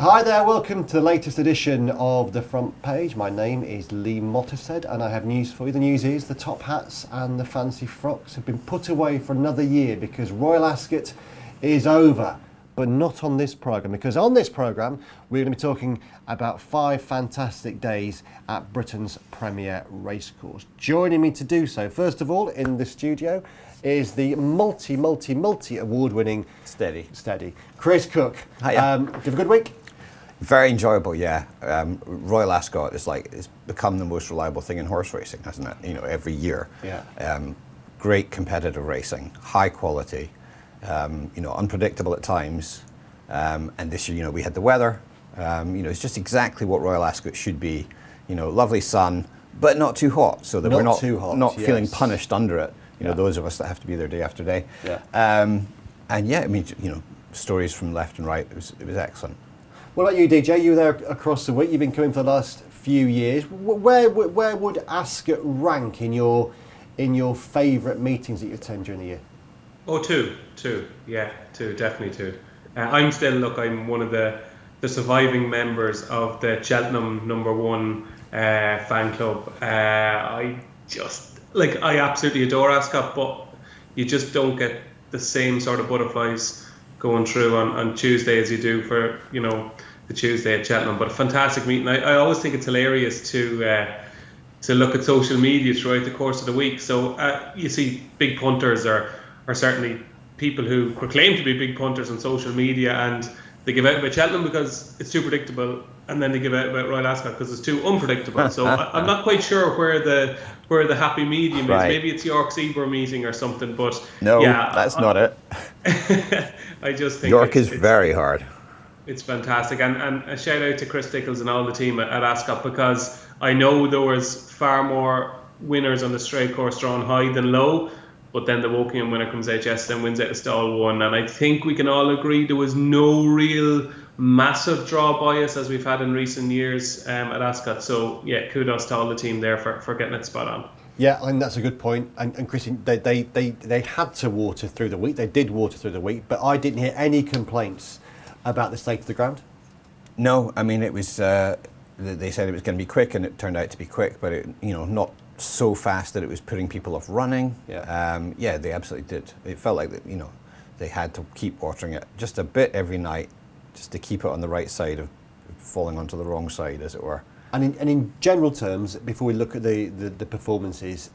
Hi there, welcome to the latest edition of The Front Page. My name is Lee Mottershead and I have news for you. The news is the top hats and the fancy frocks have been put away for another year because Royal Ascot is over. But not on this programme, because on this programme we're going to be talking about 5 fantastic days at Britain's premier racecourse. Joining me to do so, first of all, in the studio is the multi award-winning steady Chris Cook. Hiya. Did you have a good week? Very enjoyable, yeah. Royal Ascot is it's become the most reliable thing in horse racing, hasn't it? You know, every year. Yeah. Great competitive racing, high quality, unpredictable at times. And this year, we had the weather. It's just exactly what Royal Ascot should be. Lovely sun, but not too hot, so that we're not feeling punished under it. Those of us that have to be there day after day. Yeah. Stories from left and right. It was excellent. What about you, DJ? You were there across the week. You've been coming for the last few years. Where would Ascot rank in your favourite meetings that you attend during the year? Oh, two. Yeah, two, definitely two. I'm one of the surviving members of the Cheltenham #1 fan club. I absolutely adore Ascot, but you just don't get the same sort of butterflies going through on Tuesday as you do for, the Tuesday at Cheltenham. But a fantastic meeting. I always think it's hilarious to look at social media throughout the course of the week. So you see big punters are certainly people who proclaim to be big punters on social media, and they give out about Cheltenham because it's too predictable, and then they give out about Royal Ascot because it's too unpredictable. So I'm not quite sure where the happy medium is. Maybe it's York Seabourn meeting or something, but no, that's not it. I just think York is very hard. It's fantastic, and a shout out to Chris Tickles and all the team at Ascot, because I know there was far more winners on the straight course drawn high than low. But then the Wokingham winner comes out yesterday and wins out of stall 1. And I think we can all agree there was no real massive draw bias as we've had in recent years at Ascot. So, yeah, kudos to all the team there for getting it spot on. Yeah, I think that's a good point. And Christian, they had to water through the week. They did water through the week. But I didn't hear any complaints about the state of the ground. No, I mean, it was. They said it was going to be quick, and it turned out to be quick. But it, not so fast that it was putting people off running. Yeah. They absolutely did. It felt like that, they had to keep watering it just a bit every night, just to keep it on the right side of falling onto the wrong side, as it were. And in general terms, before we look at the performances,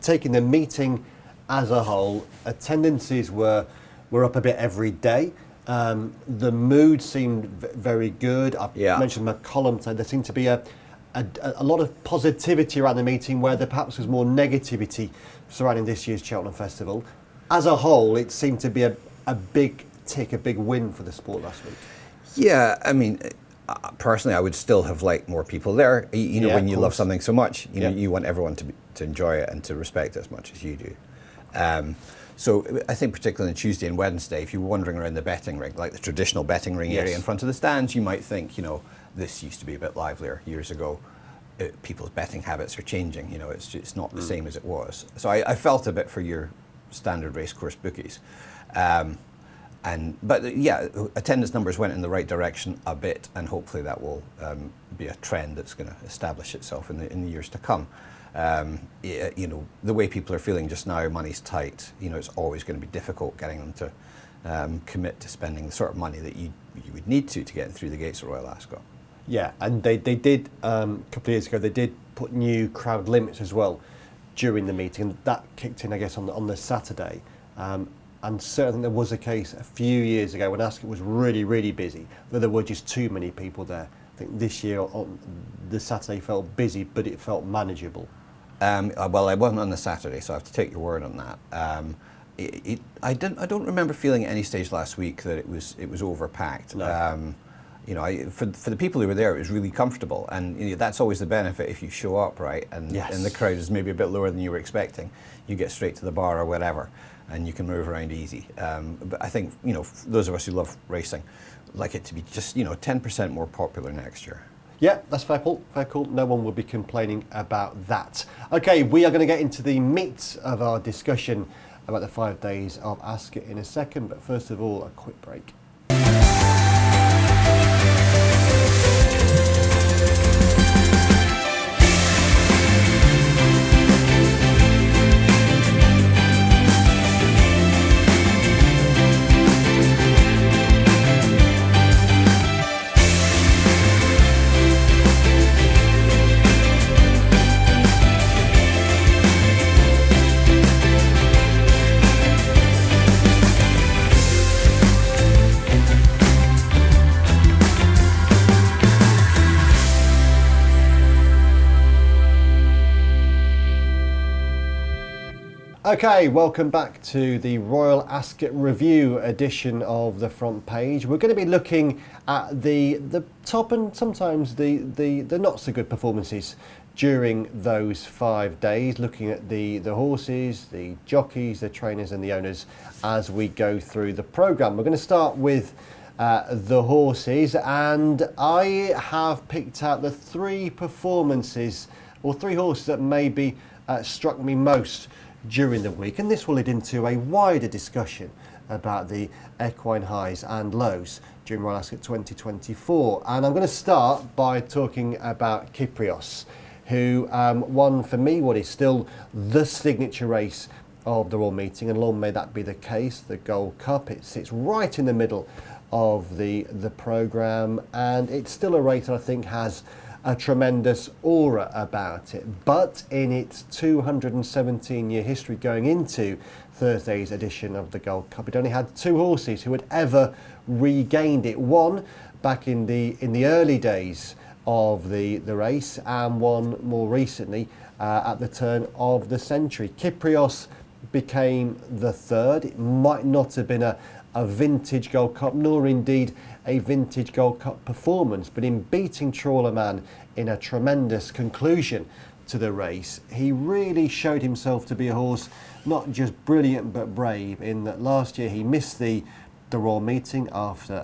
taking the meeting as a whole, attendances were up a bit every day. The mood seemed very good. I mentioned my column today. There seemed to be a lot of positivity around the meeting, where there perhaps was more negativity surrounding this year's Cheltenham Festival. As a whole, it seemed to be a big tick, a big win for the sport last week. Yeah, I mean, personally, I would still have liked more people there. When you love something so much, you want everyone to enjoy it and to respect it as much as you do. So I think particularly on Tuesday and Wednesday, if you're wandering around the betting ring, like the traditional betting ring area in front of the stands, you might think, this used to be a bit livelier years ago. People's betting habits are changing. It's not the same as it was. So I felt a bit for your standard racecourse bookies. Attendance numbers went in the right direction a bit, and hopefully that will be a trend that's going to establish itself in the years to come. The way people are feeling just now, money's tight. It's always going to be difficult getting them to commit to spending the sort of money that you would need to get through the gates of Royal Ascot. Yeah, and they did, a couple of years ago, they did put new crowd limits as well during the meeting, and that kicked in, I guess, on the Saturday. And certainly there was a case a few years ago when Ascot was really, really busy, that there were just too many people there. I think this year on the Saturday felt busy, but it felt manageable. Well, I wasn't on the Saturday, so I have to take your word on that. I don't remember feeling at any stage last week that it was overpacked. No. For the people who were there, it was really comfortable, and that's always the benefit if you show up, right? And the crowd is maybe a bit lower than you were expecting. You get straight to the bar or whatever, and you can move around easy. But I think those of us who love racing like it to be just 10% more popular next year. Yeah, that's fair, Paul. Fair call. No one will be complaining about that. Okay, we are going to get into the meat of our discussion about the 5 days of Ascot in a second, but first of all, a quick break. Okay, welcome back to the Royal Ascot Review edition of the Front Page. We're going to be looking at the top and sometimes the not so good performances during those 5 days, looking at the horses, the jockeys, the trainers and the owners as we go through the programme. We're going to start with the horses, and I have picked out the three performances or three horses that maybe struck me most during the week, and this will lead into a wider discussion about the equine highs and lows during Royal Ascot 2024. And I'm going to start by talking about Qipco, who won for me what is still the signature race of the Royal Meeting, and long may that be the case, the Gold Cup. It sits right in the middle of the programme, and it's still a race that I think has a tremendous aura about it. But in its 217-year history going into Thursday's edition of the Gold Cup, it only had two horses who had ever regained it. One back in the early days of the race, and one more recently at the turn of the century. Qipco became the third. It might not have been a vintage Gold Cup, nor indeed a vintage Gold Cup performance, but in beating Trawler Man in a tremendous conclusion to the race, he really showed himself to be a horse not just brilliant but brave, in that last year he missed the Royal Meeting after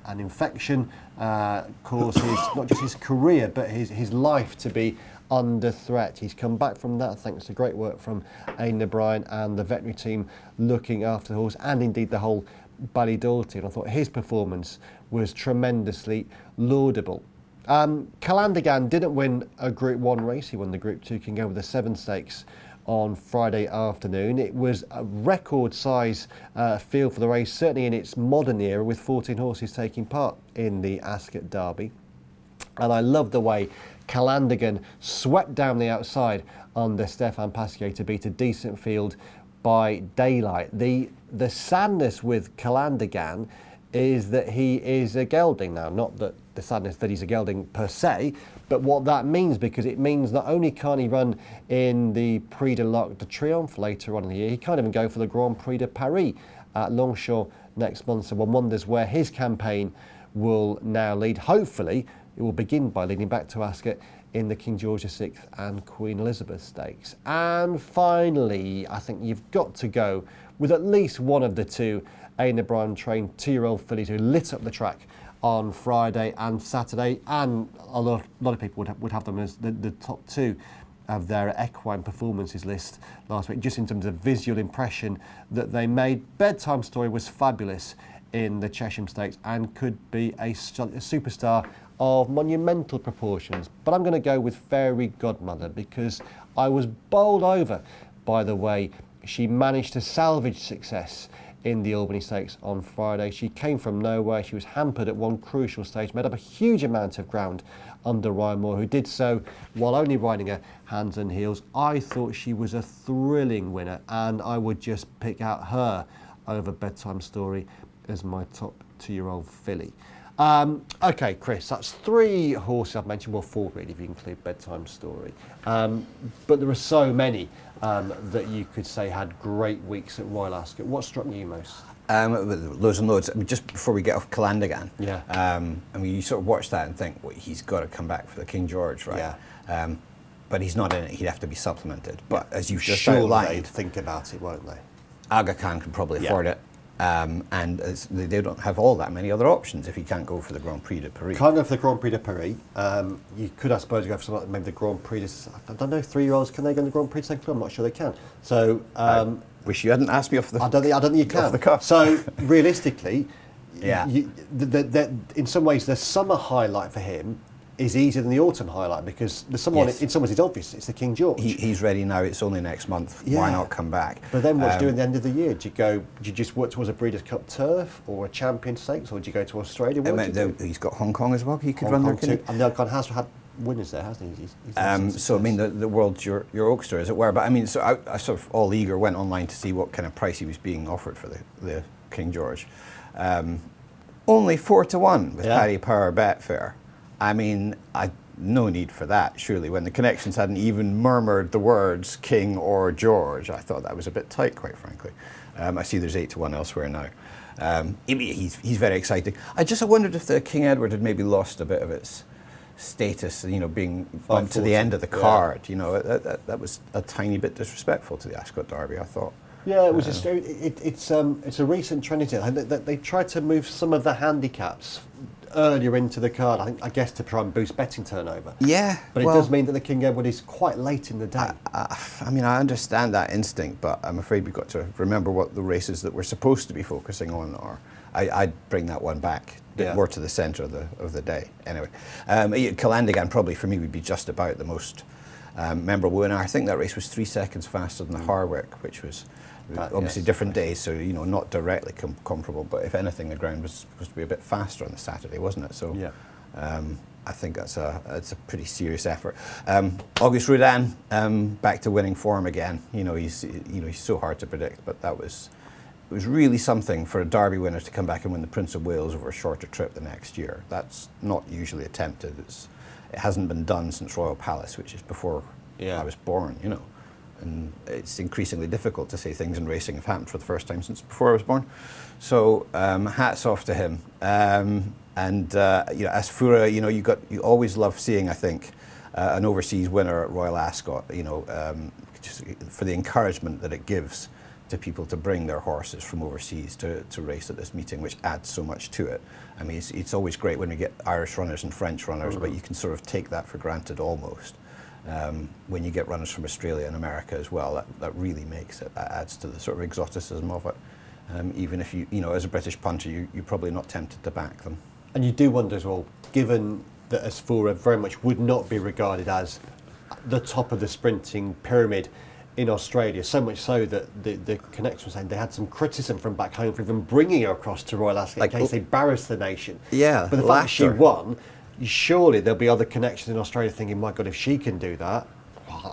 an infection caused not just his career but his life to be under threat. He's come back from that thanks to great work from Aidan O'Brien and the veterinary team looking after the horse, and indeed the whole Ballydall team. I thought his performance was tremendously laudable. Calandagan didn't win a Group 1 race. He won the Group 2 King over the Seven Stakes on Friday afternoon. It was a record size field for the race, certainly in its modern era, with 14 horses taking part in the Ascot Derby. And I love the way Calandagan swept down the outside under Stefan Pasquier to beat a decent field by daylight. The sadness with Calandagan is that he is a gelding now. Not that the sadness that he's a gelding per se, but what that means, because it means not only can't he run in the Prix de l'Arc de Triomphe later on in the year, he can't even go for the Grand Prix de Paris at Longchamp next month. So one wonders where his campaign will now lead. Hopefully, it will begin by leading back to Ascot in the King George VI and Queen Elizabeth Stakes. And finally, I think you've got to go with at least one of the two Aidan O'Brien trained 2-year-old fillies who lit up the track on Friday and Saturday, and a lot of people would have them as the top two of their equine performances list last week, just in terms of visual impression that they made. Bedtime Story was fabulous in the Chesham Stakes and could be a superstar of monumental proportions. But I'm going to go with Fairy Godmother, because I was bowled over by the way she managed to salvage success in the Albany Stakes on Friday. She came from nowhere. She was hampered at one crucial stage, made up a huge amount of ground under Ryan Moore, who did so while only riding her hands and heels. I thought she was a thrilling winner, and I would just pick out her over Bedtime Story as my top 2-year-old filly. Okay, Chris, that's three horses I've mentioned, well, four really if you include Bedtime Story. But there are so many that you could say had great weeks at Royal Ascot. What struck you most? Loads and loads. I mean, just before we get off Calandagan, yeah. I mean, you sort of watch that and think, well, he's got to come back for the King George, right? Yeah. But he's not in it. He'd have to be supplemented. But as you've just Surely outlined, they'd think about it, won't they? Aga Khan can probably afford it. And they don't have all that many other options if you can't go for the Grand Prix de Paris. Can't go for the Grand Prix de Paris. You could, I suppose, go for something like maybe the Grand Prix de... I don't know, 3-year-olds, can they go in the Grand Prix de Saint-Cloud? I'm not sure they can. So... wish you hadn't asked me off the... I don't think you can. Off the cuff. So, realistically, yeah. In some ways, the summer highlight for him is easier than the autumn highlight, because the summer one, in some ways, it's obvious. It's the King George. He's ready now. It's only next month. Yeah. Why not come back? But then what do you do at the end of the year? Do you just work towards a Breeders' Cup turf or a Champion Stakes, or do you go to Australia? He's got Hong Kong as well. He could Hong run Kong there. too. And the Alcon has had winners there, hasn't he? So I mean, the world's your oyster, as it were. But I mean, so I sort of all eager went online to see what kind of price he was being offered for the King George. Only 4-1 with Paddy Power Betfair. I mean, no need for that, surely. When the connections hadn't even murmured the words King or George, I thought that was a bit tight, quite frankly. I see there's 8-1 elsewhere now. He's very exciting. I wondered if the King Edward had maybe lost a bit of its status, being went to the end of the card. That was a tiny bit disrespectful to the Ascot Derby, I thought. Yeah, it was it's a recent trend, isn't it? They tried to move some of the handicaps earlier into the card, I guess to try and boost betting turnover. Yeah. But it does mean that the King Edward is quite late in the day. I understand that instinct, but I'm afraid we've got to remember what the races that we're supposed to be focusing on are. I'd bring that one back more to the centre of the day. Anyway, Calandigan probably for me would be just about the most memorable winner. I think that race was 3 seconds faster than the Harwick, which was obviously different days, so not directly comparable. But if anything, the ground was supposed to be a bit faster on the Saturday, wasn't it? So I think that's a pretty serious effort. Auguste Rodin back to winning form again. He's so hard to predict, but it was really something for a Derby winner to come back and win the Prince of Wales over a shorter trip the next year. That's not usually attempted. It hasn't been done since Royal Palace, which is before I was born. And it's increasingly difficult to say things in racing have happened for the first time since before I was born. So hats off to him. Asfoura, you always love seeing, I think, an overseas winner at Royal Ascot. Just for the encouragement that it gives to people to bring their horses from overseas to race at this meeting, which adds so much to it. I mean, it's always great when we get Irish runners and French runners, but you can sort of take that for granted almost. When you get runners from Australia and America as well, that really makes it, that adds to the sort of exoticism of it. Even if as a British punter, you're probably not tempted to back them. And you do wonder as well, given that Asfoura very much would not be regarded as the top of the sprinting pyramid in Australia, so much so that the connection was saying they had some criticism from back home for even bringing her across to Royal Ascot in case they embarrassed the nation. Yeah, but the fact that she won, surely there'll be other connections in Australia thinking, my God, if she can do that,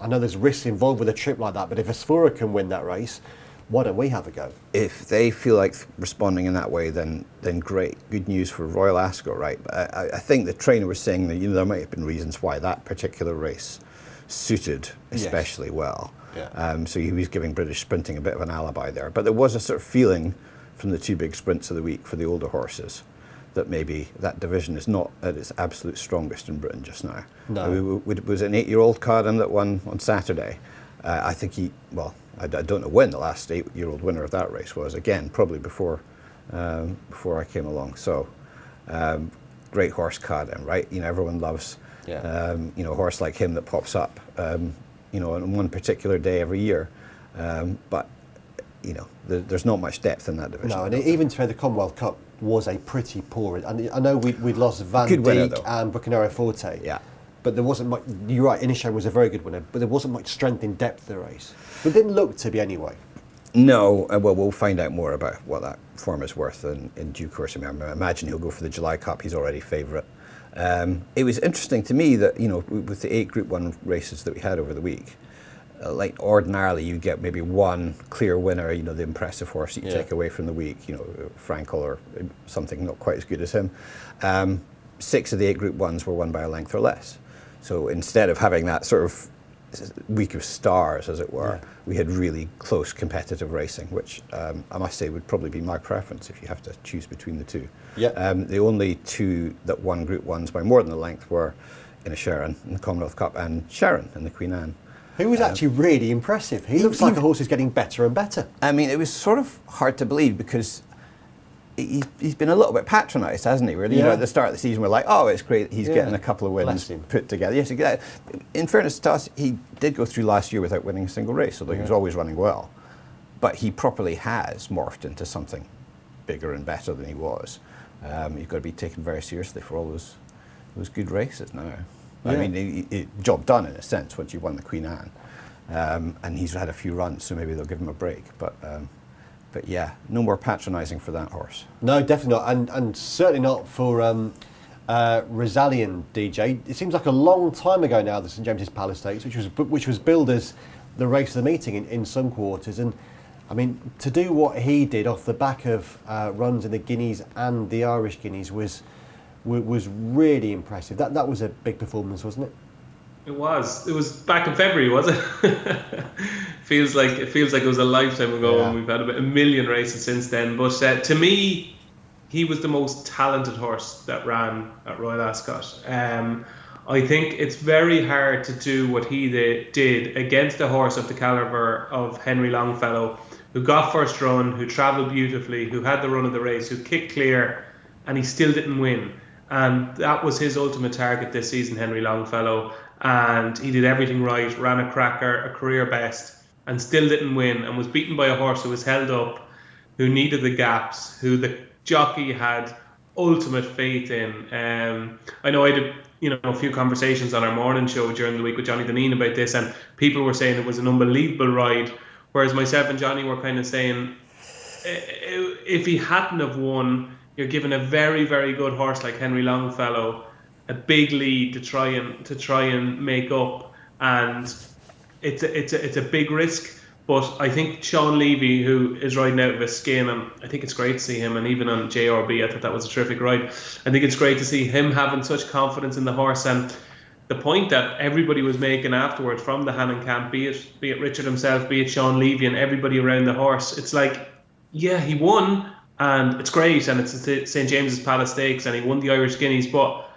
I know there's risks involved with a trip like that, but if Asfoura can win that race, why don't we have a go? If they feel like responding in that way, then great. Good news for Royal Ascot, right? But I think the trainer was saying that there might have been reasons why that particular race suited especially well. Yeah. So he was giving British sprinting a bit of an alibi there. But there was a sort of feeling from the two big sprints of the week for the older horses that maybe that division is not at its absolute strongest in Britain just now. No. It was an 8-year-old Carden that won on Saturday. I think I don't know when the last 8-year-old winner of that race was. Again, probably before I came along. So, great horse Carden, right? Everyone loves a horse like him that pops up, on one particular day every year. But there's not much depth in that division. No, and even to the Commonwealth Cup was a pretty poor. And I know we'd lost Van Dijk and Bucanero Forte. Yeah. But there wasn't much. You're right. Inishan was a very good winner, but there wasn't much strength in depth of the race. But it didn't look to be anyway. No. Well, we'll find out more about what that form is worth in due course. I imagine he'll go for the July Cup. He's already favourite. It was interesting to me that with the 8 Group 1 races that we had over the week, like ordinarily you get maybe one clear winner, the impressive horse that you take away from the week, Frankel or something not quite as good as him. 6 of the 8 Group 1s were won by a length or less. So instead of having that sort of week of stars, as it were, we had really close competitive racing, which I must say would probably be my preference if you have to choose between the two. The only 2 that won Group 1s by more than a length were Inisherin in the Commonwealth Cup and Sharon in the Queen Anne. Who was actually really impressive. He looks like a horse who's getting better and better. It was sort of hard to believe because he's been a little bit patronised, hasn't he, really? At the start of the season, we're like, oh, it's great, he's getting a couple of wins put together. Yes, in fairness to us, he did go through last year without winning a single race, although he was always running well. But he properly has morphed into something bigger and better than he was. You've got to be taken very seriously for all those good races now. Job done in a sense once you won the Queen Anne. And he's had a few runs, so maybe they'll give him a break. But yeah, no more patronising for that horse. No, definitely not, and certainly not for Rizalian DJ. It seems like a long time ago now, the St James's Palace Stakes, which was billed as the race of the meeting in some quarters. And to do what he did off the back of runs in the Guineas and the Irish Guineas was was really impressive. That was a big performance, wasn't it? It was. It was back in February, was it? Feels like it was a lifetime ago, and we've had about 1 million races since then. But to me, he was the most talented horse that ran at Royal Ascot. I think it's very hard to do what he did against a horse of the caliber of Henry Longfellow, who got first run, who travelled beautifully, who had the run of the race, who kicked clear, and he still didn't win. And that was his ultimate target this season, Henry Longfellow. And he did everything right, ran a cracker, a career best, and still didn't win, and was beaten by a horse who was held up, who needed the gaps, who the jockey had ultimate faith in. I know I did a few conversations on our morning show during the week with Johnny Deneen about this, and people were saying it was an unbelievable ride, whereas myself and Johnny were kind of saying if he hadn't have won, you're given a very, very good horse like Henry Longfellow a big lead to try and make up, and it's a big risk. But I think Sean Levy, who is riding out of his skin, and I think it's great to see him, and even on JRB, I thought that was a terrific ride. I think it's great to see him having such confidence in the horse, and the point that everybody was making afterwards from the Hannon camp, be it Richard himself, be it Sean Levy, and everybody around the horse, it's like, yeah, he won, and it's great, and it's the St. James's Palace Stakes, and he won the Irish Guineas, but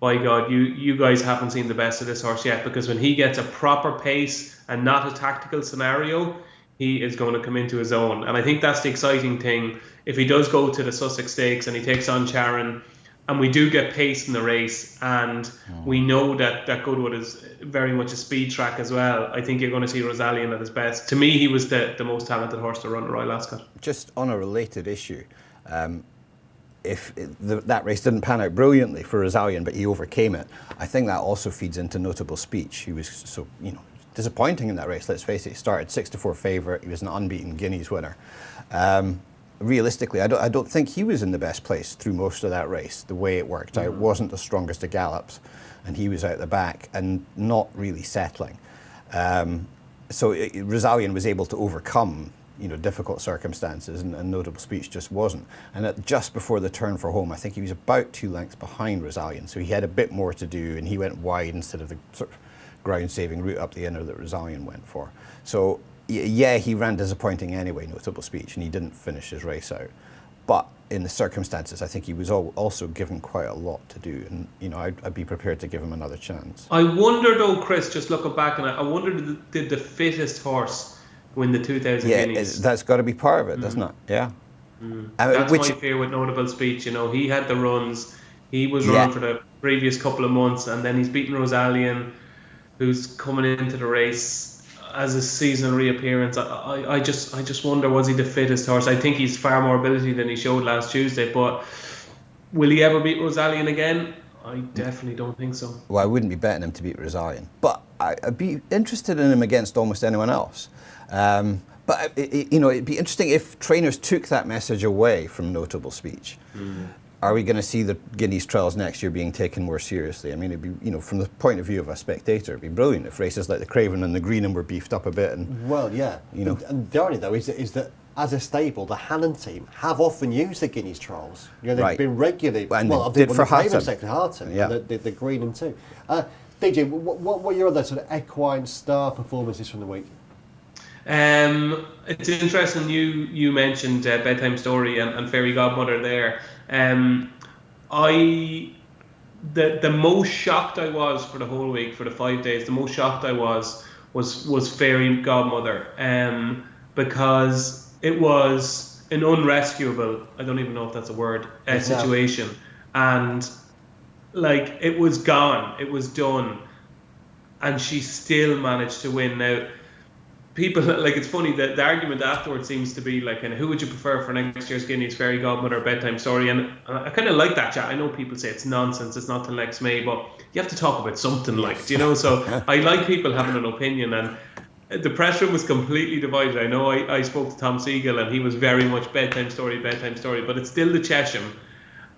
by God, you guys haven't seen the best of this horse yet, because when he gets a proper pace and not a tactical scenario, he is going to come into his own. And I think that's the exciting thing. If he does go to the Sussex Stakes and he takes on Charon, and we do get pace in the race, and we know that Goodwood is very much a speed track as well, I think you're going to see Rosalien at his best. To me, he was the most talented horse to run at Royal Ascot. Just on a related issue, if that race didn't pan out brilliantly for Rosalien, but he overcame it, I think that also feeds into notable speech. He was so, disappointing in that race, let's face it. He started 6-4 favourite, he was an unbeaten Guineas winner. Realistically, I don't think he was in the best place through most of that race. The way it worked out wasn't the strongest of gallops, and he was out the back and not really settling. So Rosalien was able to overcome difficult circumstances, and notable speech just wasn't. And just before the turn for home, I think he was about 2 lengths behind Rosalien, so he had a bit more to do, and he went wide instead of the sort of ground-saving route up the inner that Rosalien went for. So yeah, he ran disappointing anyway, notable speech, and he didn't finish his race out. But in the circumstances, I think he was also given quite a lot to do, and I'd be prepared to give him another chance. I wonder though, Chris, just looking back on it, I wonder did the fittest horse win the 2000 Guineas? Yeah, that's got to be part of it, doesn't it? Yeah. That's my fear with notable speech. He had the runs, he was running for the previous couple of months, and then he's beaten Rosalien, who's coming into the race as a seasonal reappearance. I just wonder, was he the fittest horse? I think he's far more ability than he showed last Tuesday, but will he ever beat Rosalien again? I definitely don't think so. Well, I wouldn't be betting him to beat Rosalien, but I'd be interested in him against almost anyone else. But it'd be interesting if trainers took that message away from notable speech. Are we going to see the Guineas trials next year being taken more seriously? I mean, it'd be, from the point of view of a spectator, it'd be brilliant if races like the Craven and the Greenham were beefed up a bit. And well, yeah. And the irony though is that as a stable, the Hannon team have often used the Guineas trials. They've been regularly. Did for Harton. The Greenham too. DJ, what were your other sort of equine star performances from the week? It's interesting you mentioned Bedtime Story and Fairy Godmother there. The most shocked I was for the whole week, for the 5 days, the most shocked I was Fairy Godmother, because it was an unrescuable, I don't even know if that's a word, situation, and like it was gone, it was done, and she still managed to win. Now people, like, it's funny that the argument afterwards seems to be like, and who would you prefer for next year's Guineas, Fairy Godmother or Bedtime Story? And I kind of like that chat. I know people say it's nonsense, it's not till next May, but you have to talk about something, like, so I like people having an opinion, and the press room was completely divided. I know I spoke to Tom Siegel, and he was very much Bedtime Story, but it's still the Chesham,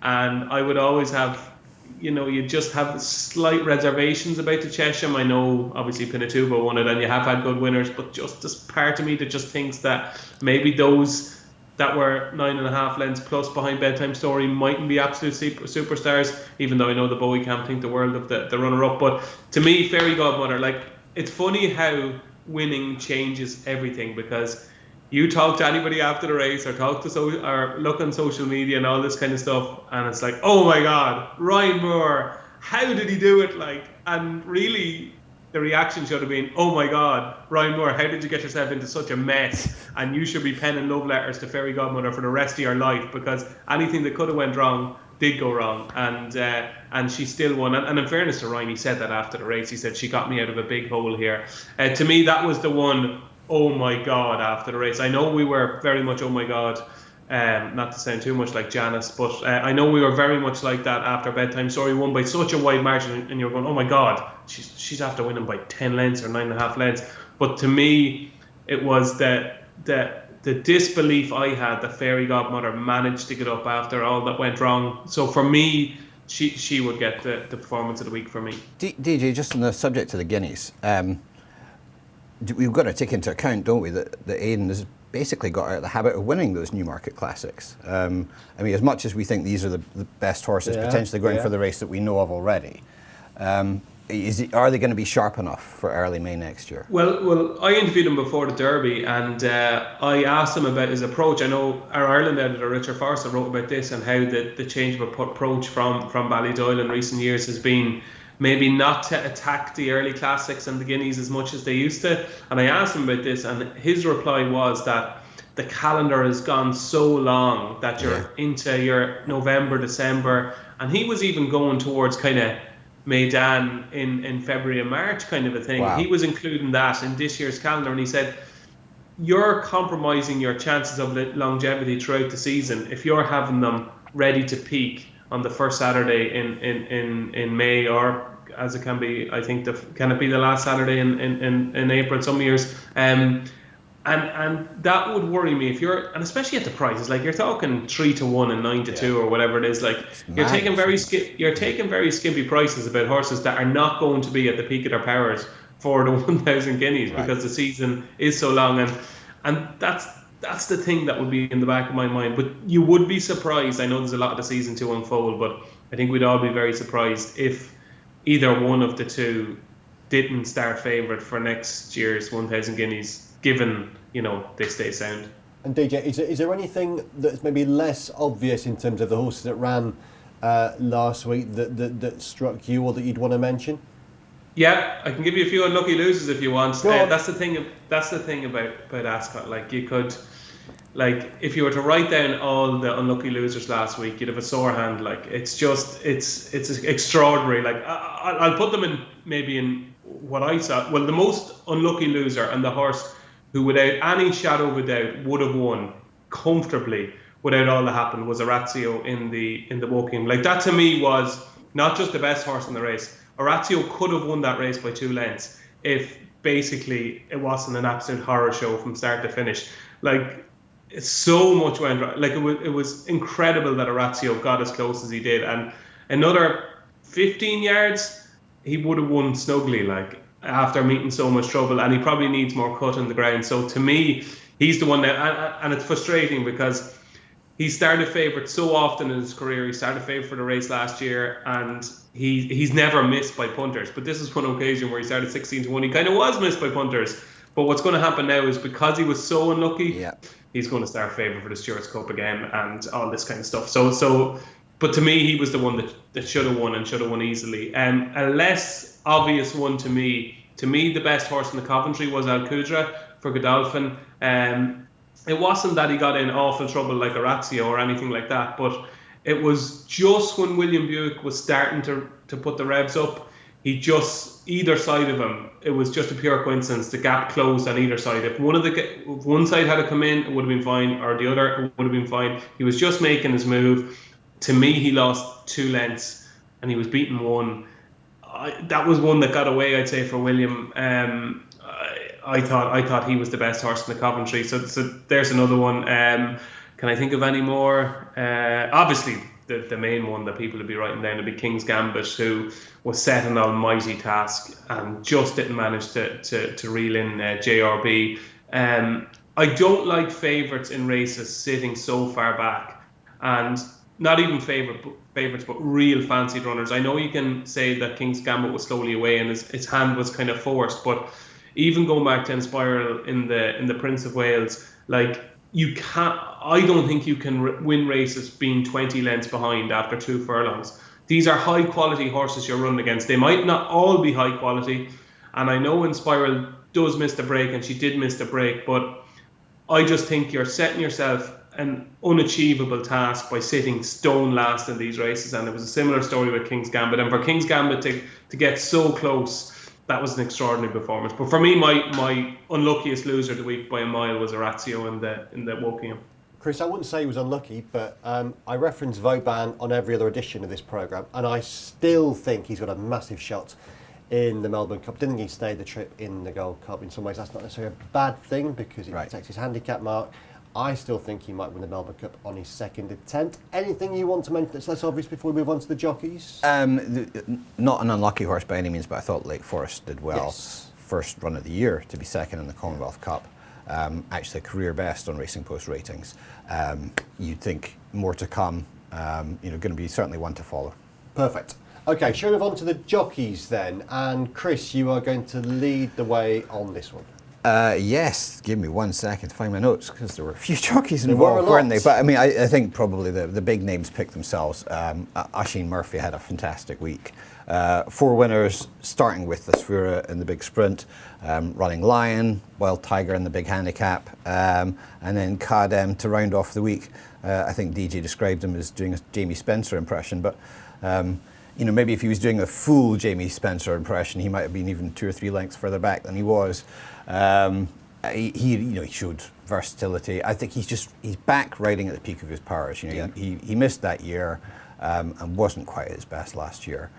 and I would always have, you just have slight reservations about the Chesham. I know obviously Pinatubo won it, and you have had good winners, but just this part of me that just thinks that maybe those that were 9.5 lengths plus behind Bedtime Story mightn't be absolute superstars, even though I know the Bowie camp think the world of the runner-up. But to me, Fairy Godmother, like, it's funny how winning changes everything, because you talk to anybody after the race, or or look on social media and all this kind of stuff, and it's like, oh my God, Ryan Moore, how did he do it? Like, and really, the reaction should have been, oh my God, Ryan Moore, how did you get yourself into such a mess? And you should be penning love letters to Fairy Godmother for the rest of your life, because anything that could have went wrong did go wrong. And she still won. And in fairness to Ryan, he said that after the race. He said, she got me out of a big hole here. To me, that was the one, oh my God, after the race. I know we were very much, oh my God, not to sound too much like Janice, but I know we were very much like that after Bedtime Story won by such a wide margin, and you're going, oh my God, she's after winning by 10 lengths or 9.5 lengths. But to me, it was the disbelief I had that Fairy Godmother managed to get up after all that went wrong. So for me, she would get the performance of the week for me. DJ, just on the subject of the Guineas, we've got to take into account, don't we, that Aidan has basically got out of the habit of winning those Newmarket Classics. I mean, as much as we think these are the best horses potentially going for the race that we know of already, are they going to be sharp enough for early May next year? Well, I interviewed him before the Derby, and I asked him about his approach. I know our Ireland editor, Richard Forster, wrote about this and how the change of approach from Ballydoyle in recent years has been maybe not to attack the early classics and the Guineas as much as they used to. And I asked him about this, and his reply was that the calendar has gone so long that you're into your November, December, and he was even going towards kind of Maidan in February and March kind of a thing. Wow. He was including that in this year's calendar, and he said, you're compromising your chances of longevity throughout the season if you're having them ready to peak on the first Saturday in May, or as it can be, I think, can it be the last Saturday in April some years? And that would worry me if you're, and especially at the prices, like you're talking 3-1 and 9-2 or whatever it is. Like you're taking very skimpy prices about horses that are not going to be at the peak of their powers for the 1,000 guineas because the season is so long, and that's the thing that would be in the back of my mind. But you would be surprised. I know there's a lot of the season to unfold, but I think we'd all be very surprised if either one of the two didn't start favourite for next year's 1,000 guineas, given, they stay sound. And DJ, is there anything that's maybe less obvious in terms of the horses that ran last week that struck you or that you'd want to mention? Yeah, I can give you a few unlucky losers if you want. That's the thing about Ascot. Like you could, if you were to write down all the unlucky losers last week, you'd have a sore hand. Like it's extraordinary. Like I'll put them in what I saw. Well, the most unlucky loser and the horse who, without any shadow of a doubt, would have won comfortably without all that happened was Orazio in the Woking. Like that to me was not just the best horse in the race. Orazio could have won that race by 2 lengths if basically it wasn't an absolute horror show from start to finish. Like so much went right. Like it was incredible that Orazio got as close as he did, and another 15 yards he would have won snugly, like after meeting so much trouble, and he probably needs more cut in the ground. So to me, he's the one that, and it's frustrating because he started favourite so often in his career. He started favourite for the race last year, and he's never missed by punters. But this is one occasion where he started 16-1. He kind of was missed by punters. But what's going to happen now is because he was so unlucky, he's going to start favourite for the Stewards Cup again and all this kind of stuff. But to me, he was the one that should have won and should have won easily. A less obvious one to me, the best horse in the Coventry was Al Qudra for Godolphin. It wasn't that he got in awful trouble like Orazio or anything like that, but it was just when William Buick was starting to put the revs up, either side of him, it was just a pure coincidence. The gap closed on either side. If one side had to come in, it would have been fine, or the other, it would have been fine. He was just making his move. To me, he lost 2 lengths and he was beaten 1. That was one that got away, I'd say, for William. I thought he was the best horse in the Coventry. So there's another one. Can I think of any more? Obviously, the main one that people would be writing down would be King's Gambit, who was set an almighty task and just didn't manage to reel in JRB. I don't like favourites in races sitting so far back, and not even favourites, but real fancied runners. I know you can say that King's Gambit was slowly away and his hand was kind of forced, but even going back to Inspiral in the Prince of Wales, like you can't. I don't think you can win races being 20 lengths behind after 2 furlongs. These are high quality horses you're running against. They might not all be high quality, and I know Inspiral does miss the break, and she did miss the break, but I just think you're setting yourself an unachievable task by sitting stone last in these races. And it was a similar story with King's Gambit. And for King's Gambit to get so close, that was an extraordinary performance. But for me, my unluckiest loser of the week by a mile was Orazio in the Wokingham. Chris, I wouldn't say he was unlucky, but I reference Vauban on every other edition of this programme, and I still think he's got a massive shot in the Melbourne Cup. Didn't he stay the trip in the Gold Cup? In some ways, that's not necessarily a bad thing because it protects his handicap mark. I still think he might win the Melbourne Cup on his second attempt. Anything you want to mention that's less obvious before we move on to the jockeys? Not an unlucky horse by any means, but I thought Lake Forest did well. Yes. First run of the year to be second in the Commonwealth Cup. Actually, career best on Racing Post ratings. You'd think more to come. Going to be certainly one to follow. Perfect. Okay, shall we move on to the jockeys then? And Chris, you are going to lead the way on this one. Yes, give me 1 second to find my notes because there were a few jockeys involved, weren't they? But I mean, I think probably the big names pick themselves. Oisin Murphy had a fantastic week. 4 winners, starting with the Sfura in the big sprint, Running Lion, Wild Tiger in the big handicap, and then Kadem to round off the week. I think DJ described him as doing a Jamie Spencer impression, but maybe if he was doing a full Jamie Spencer impression, he might have been even 2 or 3 lengths further back than he was. He showed versatility. I think he's back riding at the peak of his powers. He missed that year and wasn't quite at his best last year,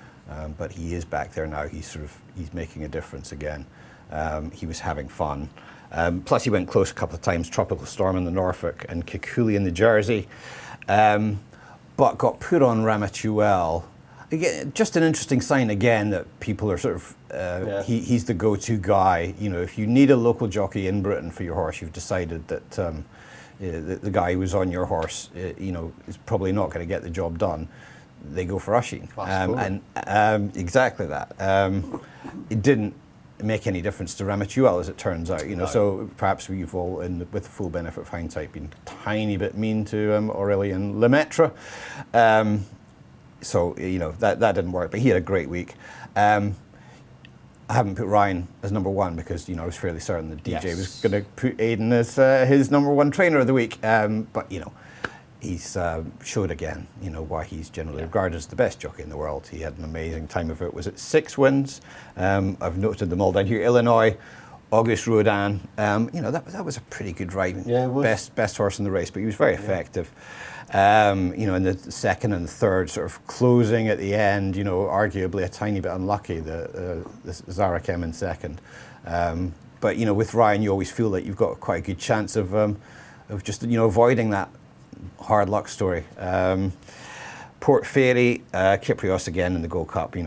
but he is back there now. He's making a difference again. He was having fun. Plus, he went close a couple of times. Tropical Storm in the Norfolk and Kikuli in the Jersey, but got put on Ramatuelle. Again, just an interesting sign again that people are sort of, he's the go-to guy. If you need a local jockey in Britain for your horse, you've decided that the guy who was on your horse, is probably not going to get the job done. They go for Oisin. Exactly that. It didn't make any difference to Ramatuelle, as it turns out. So perhaps we've all, with the full benefit of hindsight, been a tiny bit mean to Aurélien Lemaitre. So, that didn't work, but he had a great week. I haven't put Ryan as number 1 because, I was fairly certain that DJ was going to put Aidan as his number 1 trainer of the week. But, he's showed again, why he's generally regarded as the best jockey in the world. He had an amazing time of it. Was it 6 wins? I've noted them all down here. Illinois, Auguste Rodin. That was a pretty good ride. Yeah, it was. Best horse in the race, but he was very effective. In the second and third, sort of closing at the end, arguably a tiny bit unlucky, the Zarakem in second. But, with Ryan, you always feel that you've got quite a good chance of just, avoiding that hard luck story. Port Fairy, Kyprios again in the Gold Cup,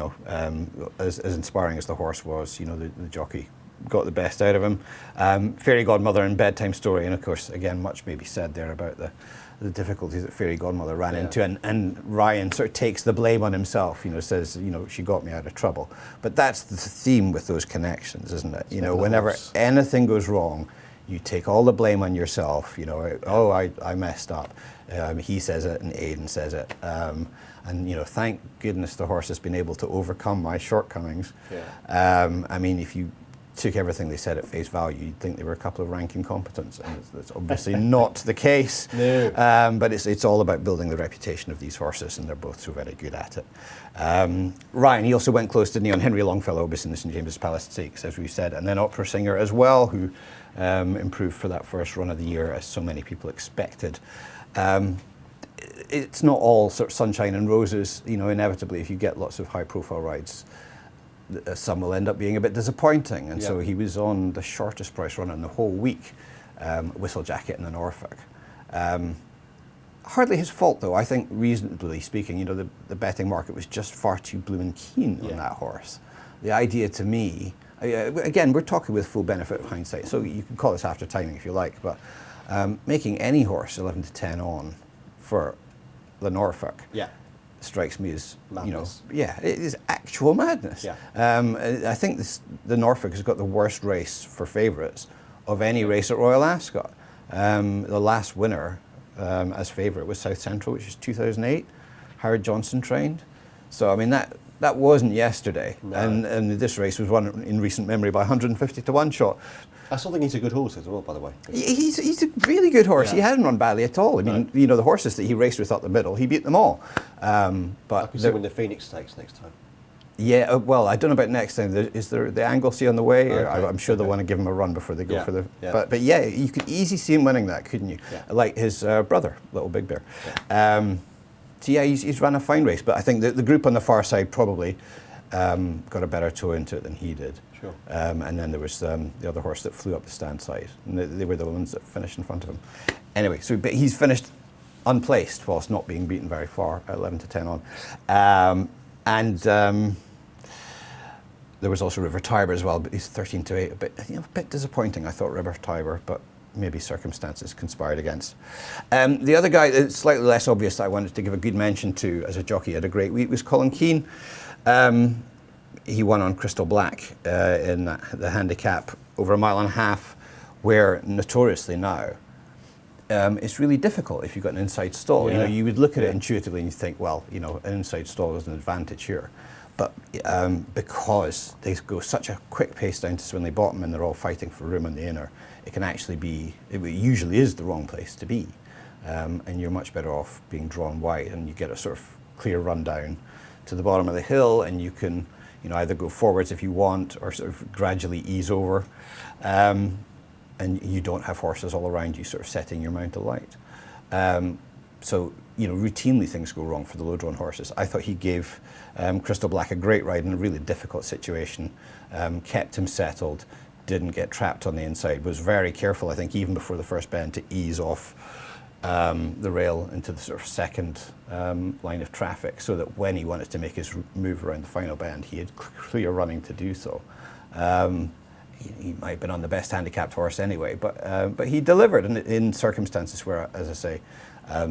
as inspiring as the horse was, the jockey got the best out of him. Fairy Godmother and Bedtime Story, and of course, again, much may be said there about the difficulties that Fairy Godmother ran into, and Ryan sort of takes the blame on himself, says, she got me out of trouble. But that's the theme with those connections, isn't it? Whenever anything goes wrong, you take all the blame on yourself, I messed up. He says it and Aidan says it. And, thank goodness the horse has been able to overcome my shortcomings. If you took everything they said at face value, you'd think they were a couple of rank incompetents, and that's obviously not the case. No. But it's all about building the reputation of these horses, and they're both so very good at it. Ryan, he also went close, didn't he, on Henry Longfellow, obviously in the St James's Palace Stakes, as we said, and then Opera Singer as well, who improved for that first run of the year, as so many people expected. It's not all sort of sunshine and roses, inevitably if you get lots of high profile rides, some will end up being a bit disappointing, and so he was on the shortest price run in the whole week, Whistle Jacket in the Norfolk. Hardly his fault though, I think, reasonably speaking. The betting market was just far too blue and keen on that horse. The idea to me, Again, we're talking with full benefit of hindsight, so you can call this after timing if you like, but making any horse 11 to 10 on for the Norfolk strikes me as madness. It is actual madness. Yeah. I think the Norfolk has got the worst race for favourites of any race at Royal Ascot. The last winner as favourite was South Central, which is 2008. Howard Johnson trained. So I mean that wasn't yesterday, No. and this race was won in recent memory by 150 to 1 shot. I still think he's a good horse as well, by the way. He's a really good horse. Yeah. He hadn't run badly at all. I mean, the horses that he raced with up the middle, he beat them all. But I could see win the Phoenix Stakes next time. Yeah, well, I don't know about next time. Is there the Anglesey on the way? Okay. I'm sure they'll want to give him a run before they go for the. Yeah. But yeah, you could easily see him winning that, couldn't you? Yeah. Like his brother, Little Big Bear. So yeah, he's run a fine race, but I think the group on the far side probably got a better toe into it than he did. Sure. And then there was the other horse that flew up the stand side, and they were the ones that finished in front of him. Anyway, so but he's finished unplaced whilst not being beaten very far at 11 to 10 on. There was also River Tiber as well, but he's 13 to 8. A bit disappointing, I thought, River Tiber, but maybe circumstances conspired against. The other guy that's slightly less obvious that I wanted to give a good mention to as a jockey, had a great week, was Colin Keane. He won on Crystal Black in the handicap over 1.5 miles, where notoriously now it's really difficult if you've got an inside stall. Yeah. You would look at it intuitively and you think, well, an inside stall is an advantage here. But because they go such a quick pace down to Swinley Bottom and they're all fighting for room on the inner, it can actually be, it usually is the wrong place to be. And you're much better off being drawn wide, and you get a sort of clear run down to the bottom of the hill, and you can either go forwards if you want or sort of gradually ease over. And you don't have horses all around you sort of setting your mount alight. So routinely things go wrong for the low-drawn horses. I thought he gave Crystal Black a great ride in a really difficult situation, kept him settled, didn't get trapped on the inside, was very careful, I think, even before the first bend to ease off the rail into the sort of second line of traffic, so that when he wanted to make his move around the final bend, he had clear running to do so. He might have been on the best handicapped horse anyway, but he delivered in circumstances where, as I say,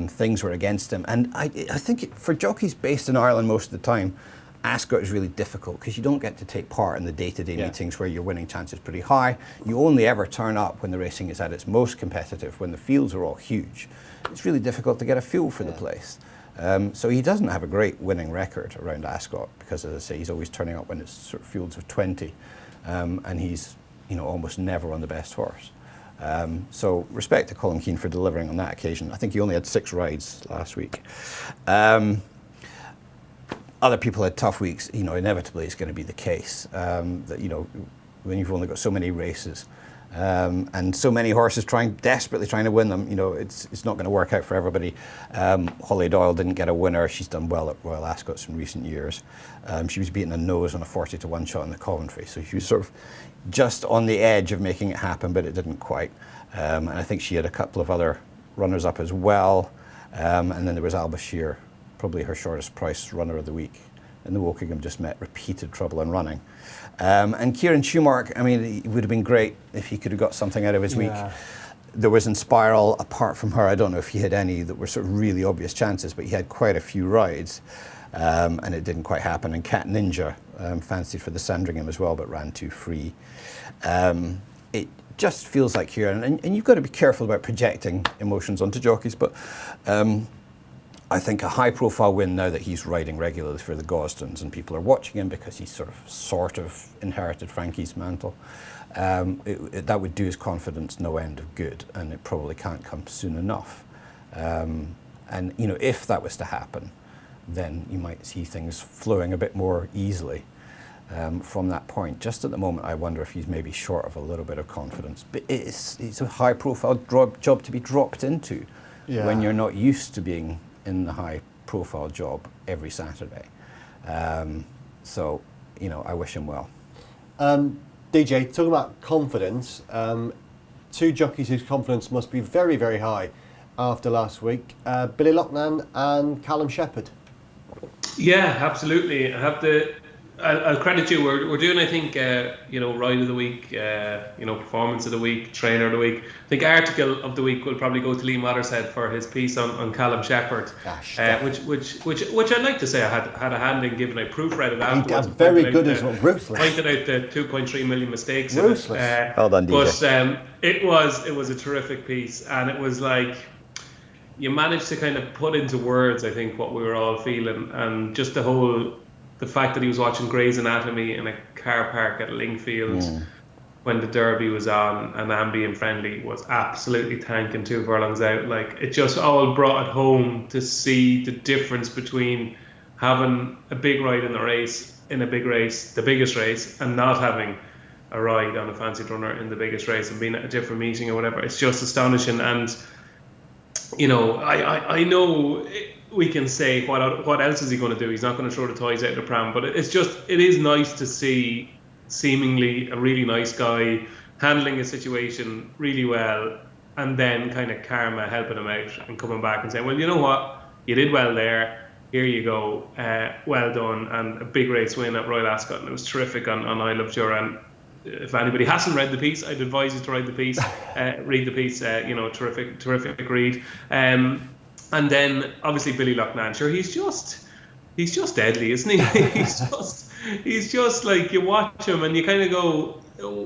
things were against him. And I think for jockeys based in Ireland most of the time, Ascot is really difficult because you don't get to take part in the day-to-day meetings where your winning chance is pretty high. You only ever turn up when the racing is at its most competitive, when the fields are all huge. It's really difficult to get a feel for the place. So he doesn't have a great winning record around Ascot because, as I say, he's always turning up when it's sort of fields of 20, and he's almost never on the best horse. So respect to Colin Keane for delivering on that occasion. I think he only had 6 rides last week. Other people had tough weeks. Inevitably it's going to be the case that when you've only got so many races and so many horses desperately trying to win them, it's not going to work out for everybody. Holly Doyle didn't get a winner. She's done well at Royal Ascots in recent years. She was beaten a nose on a 40 to 1 shot in the Coventry, so she was sort of just on the edge of making it happen, but it didn't quite. And I think she had a couple of other runners up as well. And then there was Al Bashir, probably her shortest price runner of the week. And the Wokingham just met repeated trouble in running. And Kieran Schumark, it would have been great if he could have got something out of his week. There was in Spiral, apart from her, I don't know if he had any that were sort of really obvious chances, but he had quite a few rides. And it didn't quite happen. And Cat Ninja fancied for the Sandringham as well, but ran too free. It just feels like Kieran, and you've got to be careful about projecting emotions onto jockeys, but I think a high-profile win now that he's riding regularly for the Gosdens and people are watching him because he's sort of inherited Frankie's mantle, that would do his confidence no end of good, and it probably can't come soon enough. And if that was to happen, then you might see things flowing a bit more easily from that point. Just at the moment, I wonder if he's maybe short of a little bit of confidence. But it's a high-profile job to be dropped into when you're not used to being in the high-profile job every Saturday. So, I wish him well. DJ, talking about confidence, 2 jockeys whose confidence must be very, very high after last week, Billy Loughnane and Callum Shepherd. Yeah, absolutely. I have I'll credit you. We're doing, I think, ride of the week, performance of the week, trainer of the week. I think article of the week will probably go to Lee Mottershead for his piece on Callum Shepherd, which I'd like to say I had a hand in, given I proofread it afterwards. Very good as well, ruthless. Pointed out the 2.3 million mistakes. Ruthless. Well done, DJ. But it was a terrific piece, and it was like, you managed to kind of put into words, I think, what we were all feeling, and just the fact that he was watching Grey's Anatomy in a car park at Lingfield when the Derby was on, and Amby and Friendly was absolutely tanking 2 furlongs out. Like, it just all brought it home to see the difference between having a big ride in a big race, the biggest race, and not having a ride on a fancy runner in the biggest race and being at a different meeting or whatever. It's just astonishing. And, I know we can say what else is he going to do? He's not going to throw the toys out of the pram, but it is nice to see seemingly a really nice guy handling a situation really well, and then kind of karma helping him out and coming back and saying, well, you know what, you did well there, here you go, well done, and a big race win at Royal Ascot, and it was terrific on I Love Duran. If anybody hasn't read the piece, I'd advise you to read the piece. Terrific read. And then obviously Billy Loughnane, sure, he's just deadly, isn't he? he's just like, you watch him and you kind of go,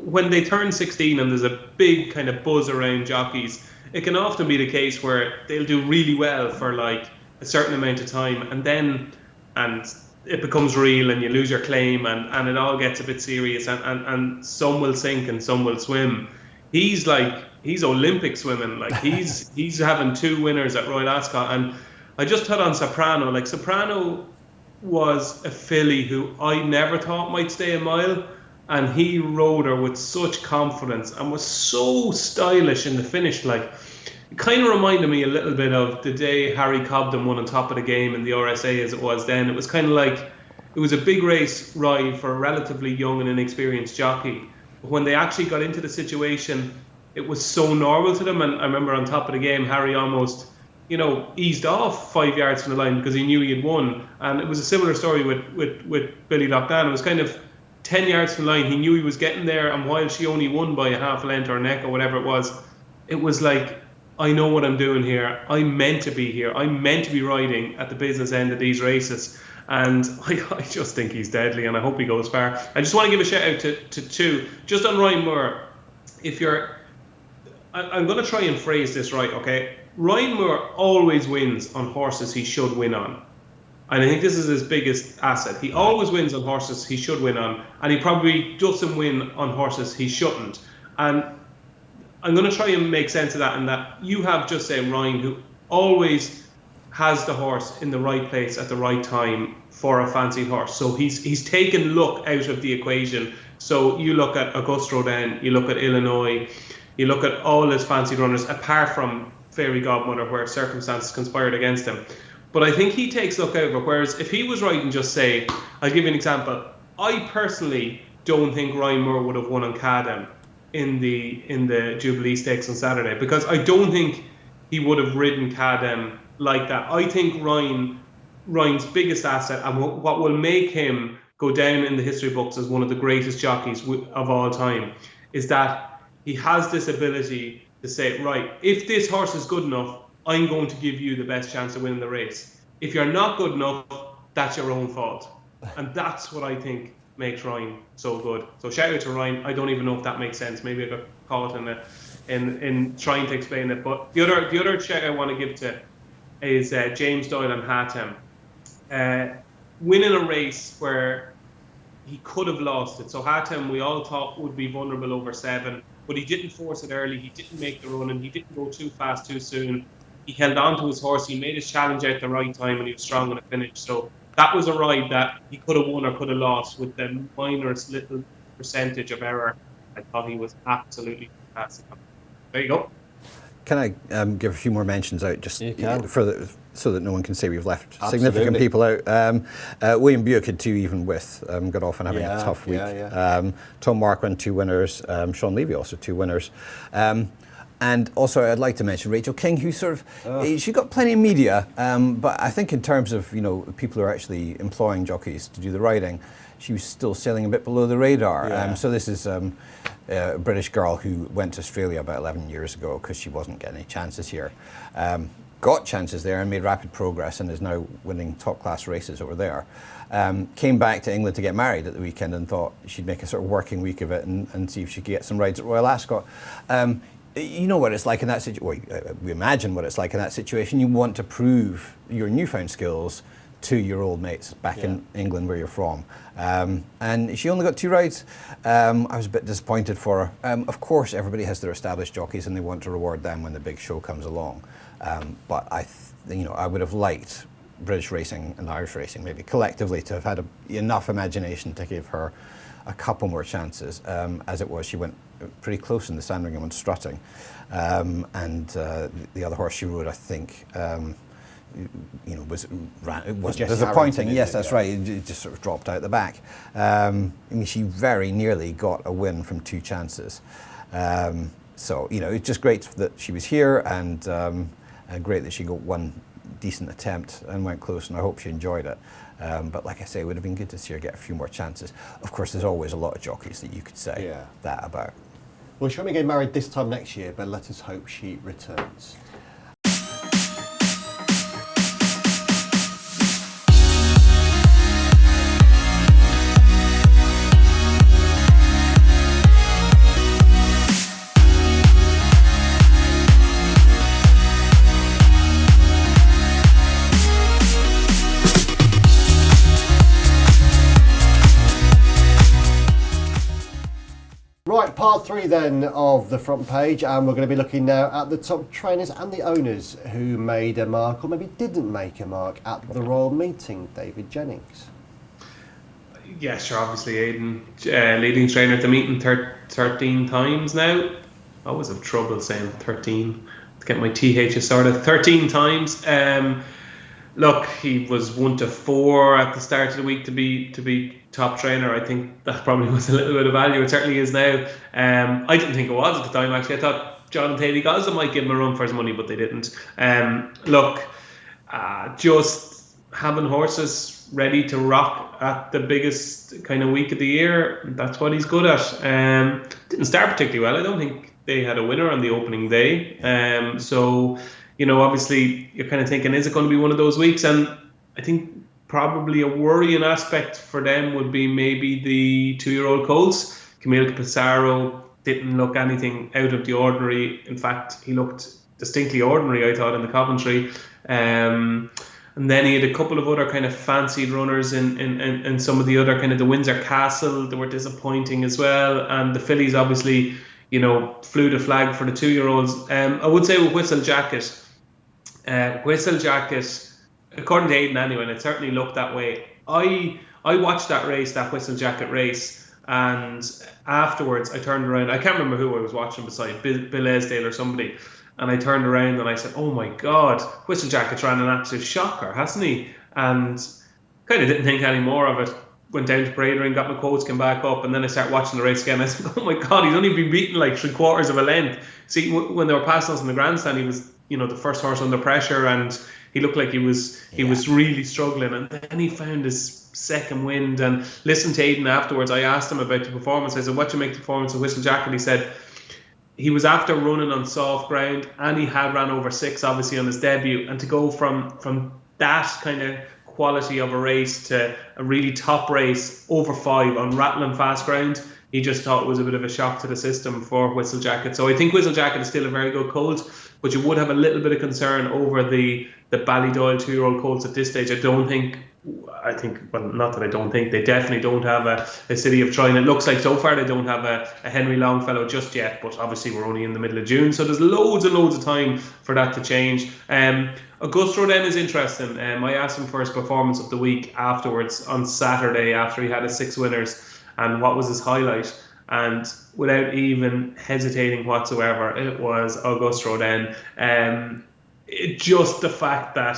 when they turn 16 and there's a big kind of buzz around jockeys, it can often be the case where they'll do really well for like a certain amount of time, and it becomes real and you lose your claim, and it all gets a bit serious, and some will sink and some will swim. He's Olympic swimming. Like, he's having 2 winners at Royal Ascot. And I just thought on Soprano, like, Soprano was a filly who I never thought might stay a mile, and he rode her with such confidence and was so stylish in the finish. Like, it kind of reminded me a little bit of the day Harry Cobden won on Top of the Game in the RSA as it was then. It was kind of like, it was a big race ride for a relatively young and inexperienced jockey. But when they actually got into the situation, it was so normal to them. And I remember on Top of the Game, Harry almost, eased off 5 yards from the line because he knew he had won. And it was a similar story with Billy Loughnane. It was kind of 10 yards from the line. He knew he was getting there. And while she only won by a half a length or a neck or whatever it was like, I know what I'm doing here. I'm meant to be here. I'm meant to be riding at the business end of these races. And I just think he's deadly, and I hope he goes far. I just want to give a shout out to 2. Just on Ryan Moore, I'm going to try and phrase this right, okay? Ryan Moore always wins on horses he should win on. And I think this is his biggest asset. He always wins on horses he should win on, and he probably doesn't win on horses he shouldn't. And I'm going to try and make sense of that, in that you have just say Ryan, who always has the horse in the right place at the right time for a fancy horse. So he's taken luck out of the equation. So you look at Auguste Rodin, you look at Illinois, you look at all his fancy runners, apart from Fairy Godmother, where circumstances conspired against him. But I think he takes luck out of it. Whereas if he was riding, just say, I'll give you an example. I personally don't think Ryan Moore would have won on Cadam in the Jubilee Stakes on Saturday, because I don't think he would have ridden Cadam like that. I think Ryan's biggest asset, and what will make him go down in the history books as one of the greatest jockeys of all time, is that he has this ability to say, right, if this horse is good enough, I'm going to give you the best chance of winning the race. If you're not good enough, that's your own fault. And that's what I think makes Ryan so good. So shout out to Ryan. I don't even know if that makes sense. Maybe I got caught in trying to explain it. But the other shout I want to give to is James Doyle and Hatem. Winning a race where he could have lost it. So Hatem, we all thought, would be vulnerable over 7, but he didn't force it early. He didn't make the run, and he didn't go too fast too soon. He held on to his horse. He made his challenge at the right time, and he was strong in the finish. So that was a ride that he could have won or could have lost with the minorest little percentage of error. I thought he was absolutely fantastic. There you go. Can I give a few more mentions out, just so that no one can say we've left Absolutely. Significant people out? William Buick had 2 even with, got off and having a tough week. Tom Marquand, 2 winners. Sean Levy also 2 winners. And also, I'd like to mention Rachel King, who sort of, she got plenty of media, but I think in terms of, people who are actually employing jockeys to do the riding, she was still sailing a bit below the radar. Yeah. So this is a British girl who went to Australia about 11 years ago because she wasn't getting any chances here. Got chances there and made rapid progress and is now winning top-class races over there. Came back to England to get married at the weekend and thought she'd make a sort of working week of it and see if she could get some rides at Royal Ascot. You know what it's like in that situation. We imagine what it's like in that situation. You want to prove your newfound skills to your old mates back in England where you're from. And she only got 2 rides. I was a bit disappointed for her. Of course, everybody has their established jockeys and they want to reward them when the big show comes along. But I would have liked British racing and Irish racing maybe collectively to have had enough imagination to give her a couple more chances. As it was, she went pretty close in the Sandringham on strutting. And the other horse she rode, I think, was disappointing. Yes, that's right. It just sort of dropped out the back. She very nearly got a win from 2 chances. So, it's just great that she was here and great that she got one decent attempt and went close, and I hope she enjoyed it. But like I say, it would have been good to see her get a few more chances. Of course, there's always a lot of jockeys that you could say that about. Well, she'll be getting married this time next year, but let us hope she returns. Right, part 3 then of the front page, and we're going to be looking now at the top trainers and the owners who made a mark or maybe didn't make a mark at the Royal Meeting. David Jennings. Yeah, sure, obviously Aidan, leading trainer at the meeting 13 times now. I always have trouble saying 13, to get my TH sorted. 13 times. Look, he was 1 to 4 at the start of the week to be top trainer. I think that probably was a little bit of value. It certainly is now. I didn't think it was at the time, actually. I thought John and Tavy Gosden might give him a run for his money, but they didn't. Just having horses ready to rock at the biggest kind of week of the year, that's what he's good at. Didn't start particularly well. I don't think they had a winner on the opening day. Obviously you're kind of thinking, is it going to be one of those weeks? And I think probably a worrying aspect for them would be maybe the 2-year-old colts. Camille Pissarro didn't look anything out of the ordinary. In fact, he looked distinctly ordinary, I thought, in the Coventry. And then he had a couple of other kind of fancied runners in some of the other kind of the Windsor Castle. They were disappointing as well. And the fillies obviously, flew the flag for the 2-year-olds. I would say with Whistle Jacket, according to Aidan anyway, and it certainly looked that way. I watched that Whistle Jacket race, and afterwards I turned around. I can't remember who I was watching beside, Bill Esdale or somebody, and I turned around and I said, "Oh my God, Whistle Jacket's ran an absolute shocker, hasn't he?" And kind of didn't think any more of it. Went down to Parade Ring, got my quotes, came back up, and then I started watching the race again. I said, "Oh my God, he's only been beaten like 3/4 of a length." See, when they were passing us in the grandstand, he was, the first horse under pressure, and he looked like he was really struggling. And then he found his second wind. And listened to Aidan afterwards. I asked him about the performance. I said, "What do you make the performance of Whistle Jacket?" He said he was after running on soft ground, and he had ran over 6 obviously on his debut, and to go from that kind of quality of a race to a really top race over 5 on rattling fast ground, he just thought it was a bit of a shock to the system for Whistle Jacket. So I think Whistle Jacket is still a very good colt, but you would have a little bit of concern over the Ballydoyle 2-year-old colts at this stage. They definitely don't have a City of Troy. And it looks like so far they don't have a Henry Longfellow just yet, but obviously we're only in the middle of June, so there's loads and loads of time for that to change. Auguste Rodin is interesting. I asked him for his performance of the week afterwards on Saturday after he had his 6 winners, and what was his highlight. And without even hesitating whatsoever, it was Auguste Rodin. Just the fact that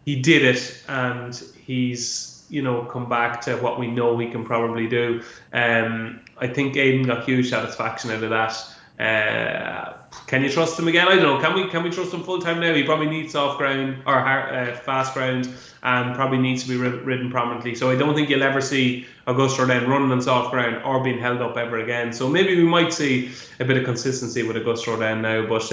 he did it and he's, come back to what we know he can probably do. I think Aidan got huge satisfaction out of that. Can you trust him again? I don't know. Can we trust him full time now? He probably needs soft ground or fast ground, and probably needs to be ridden prominently. So I don't think you'll ever see Augusta Rodin running on soft ground or being held up ever again. So maybe we might see a bit of consistency with Augusta Rodin now. But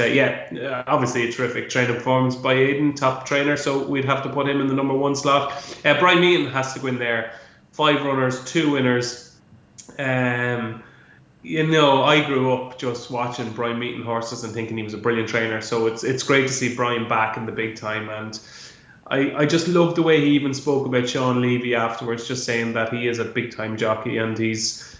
obviously a terrific training performance by Aidan, top trainer. So we'd have to put him in the number 1 slot. Brian Meaton has to go in there. 5 runners, 2 winners. I grew up just watching Brian Meaton horses and thinking he was a brilliant trainer. So it's great to see Brian back in the big time. And I just love the way he even spoke about Sean Levy afterwards, just saying that he is a big time jockey and he's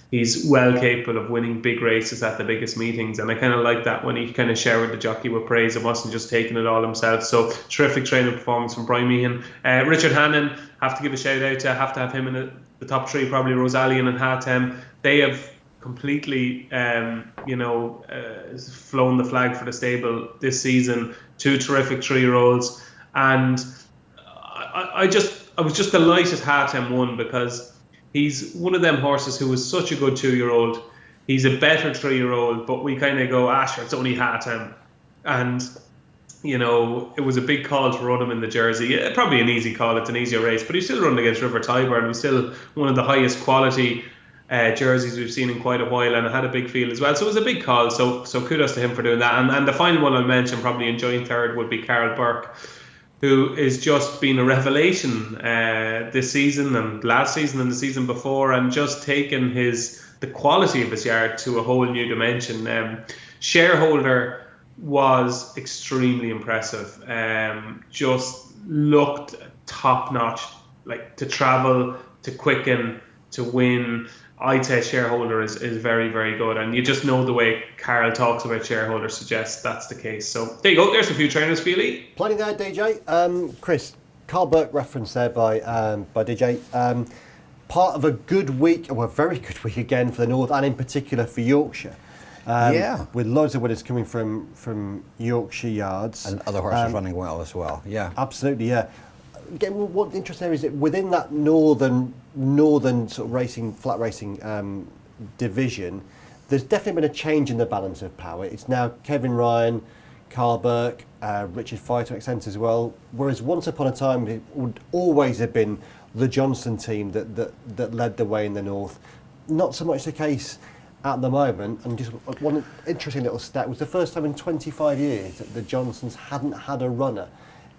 well capable of winning big races at the biggest meetings. And I kind of like that when he kind of showered the jockey with praise and wasn't just taking it all himself. So terrific training performance from Brian Meehan. Richard Hannon, have to give a shout out to, have to have him in the top 3, probably Rosalien and Hatem. They have completely flown the flag for the stable this season. 2 terrific 3-year-olds, and I was just delighted Hatem won, because he's one of them horses who was such a good 2-year-old. He's a better 3-year-old, but we kind of go, sure, it's only Hatem. And it was a big call to run him in the Jersey. Probably an easy call, it's an easier race, but he's still running against River Tiber, and he's still one of the highest quality jerseys we've seen in quite a while, and it had a big field as well. So it was a big call, so kudos to him for doing that. And the final one I'll mention, probably in joint third, would be Carol Burke, who is just been a revelation this season and last season and the season before, and just taken the quality of his yard to a whole new dimension. Shareholder was extremely impressive. Just looked top notch, like to travel, to quicken, to win. I'd say Shareholder is very, very good, and you just know the way Carl talks about Shareholder suggests that's the case. So there you go, there's a few trainers for you, Lee. Plenty there, DJ. Chris, Carl Burke referenced there by DJ. Part of a good week, or a very good week again for the North, and in particular for Yorkshire. With loads of winners coming from Yorkshire yards. And other horses running well as well, yeah. Absolutely, yeah. Again, what's interesting there is that within that northern sort of racing, flat racing division, there's definitely been a change in the balance of power. It's now Kevin Ryan, Carl Burke, Richard Fye to an extent as well. Whereas once upon a time, it would always have been the Johnson team that led the way in the north. Not so much the case at the moment. And just one interesting little stat, it was the first time in 25 years that the Johnsons hadn't had a runner